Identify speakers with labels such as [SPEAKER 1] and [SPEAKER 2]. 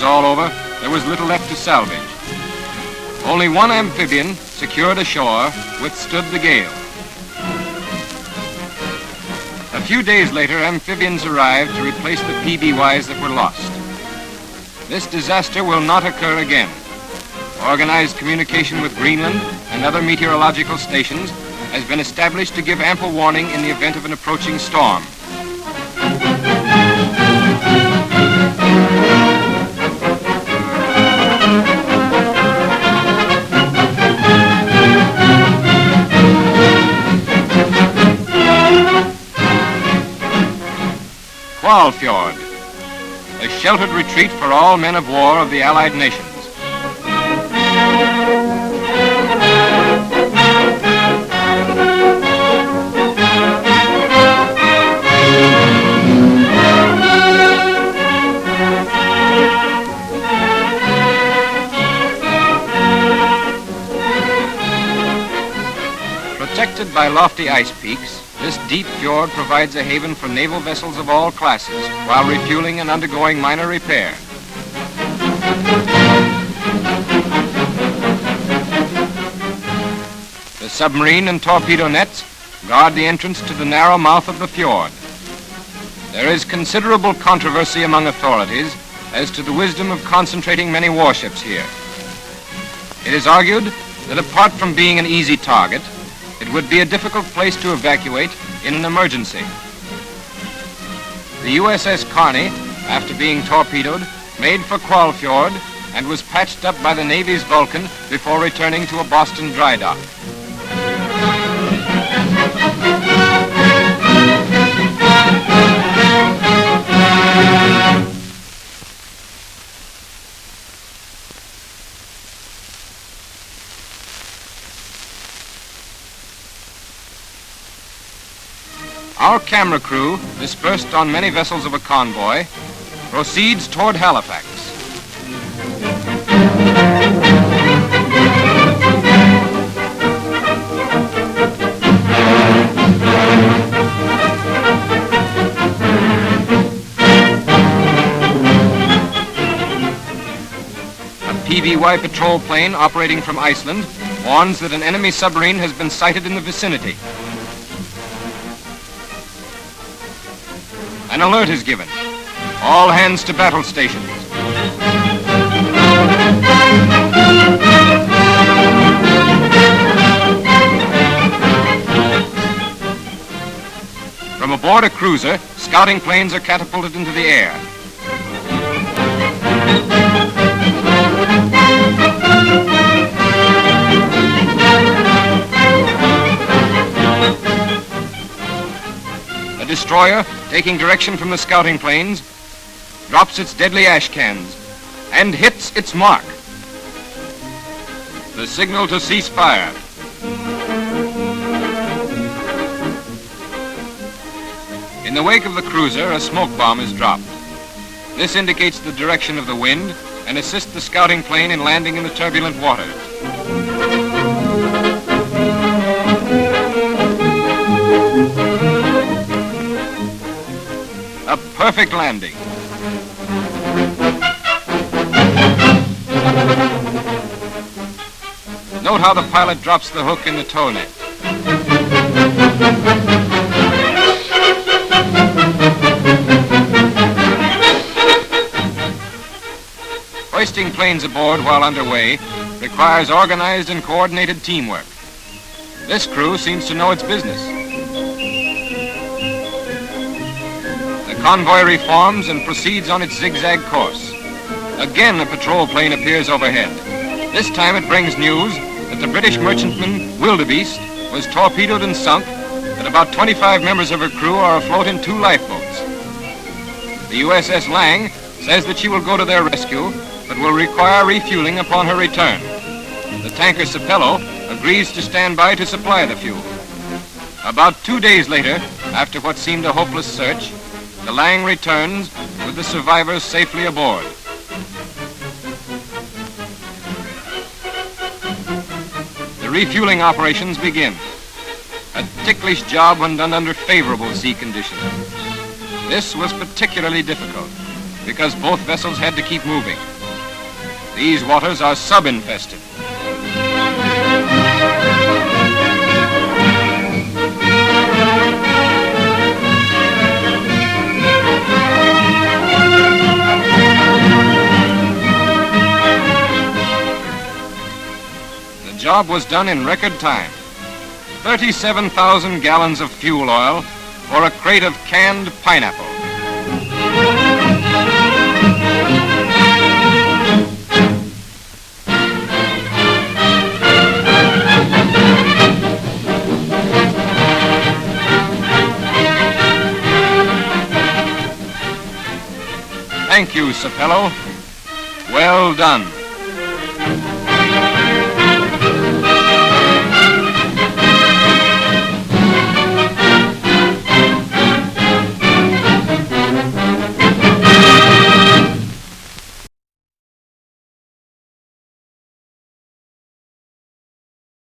[SPEAKER 1] all over, there was little left to salvage. Only one amphibian, secured ashore, withstood the gale. A few days later, amphibians arrived to replace the PBYs that were lost. This disaster will not occur again. Organized communication with Greenland and other meteorological stations has been established to give ample warning in the event of an approaching storm. Kvalfjord, a sheltered retreat for all men of war of the Allied nations. Protected by lofty ice peaks, this deep fjord provides a haven for naval vessels of all classes while refueling and undergoing minor repair. The submarine and torpedo nets guard the entrance to the narrow mouth of the fjord. There is considerable controversy among authorities as to the wisdom of concentrating many warships here. It is argued that apart from being an easy target, it would be a difficult place to evacuate in an emergency. The USS Carney, after being torpedoed, made for Kvalfjord and was patched up by the Navy's Vulcan before returning to a Boston dry dock. Our camera crew, dispersed on many vessels of a convoy, proceeds toward Halifax. A PBY patrol plane operating from Iceland warns that an enemy submarine has been sighted in the vicinity. An alert is given. All hands to battle stations. From aboard a cruiser, scouting planes are catapulted into the air. A destroyer, taking direction from the scouting planes, drops its deadly ash cans and hits its mark. The signal to cease fire. In the wake of the cruiser, a smoke bomb is dropped. This indicates the direction of the wind and assists the scouting plane in landing in the turbulent waters. A perfect landing. Note how the pilot drops the hook in the tow net. Hoisting planes aboard while underway requires organized and coordinated teamwork. This crew seems to know its business. The convoy reforms and proceeds on its zigzag course. Again, a patrol plane appears overhead. This time it brings news that the British merchantman Wildebeest was torpedoed and sunk, that about 25 members of her crew are afloat in 2 lifeboats. The USS Lang says that she will go to their rescue, but will require refueling upon her return. The tanker Sapelo agrees to stand by to supply the fuel. About 2 days later, after what seemed a hopeless search, the Lang returns with the survivors safely aboard. The refueling operations begin. A ticklish job when done under favorable sea conditions. This was particularly difficult because both vessels had to keep moving. These waters are sub-infested. The job was done in record time. 37,000 gallons of fuel oil for a crate of canned pineapple. Thank you, Sapelo. Well done.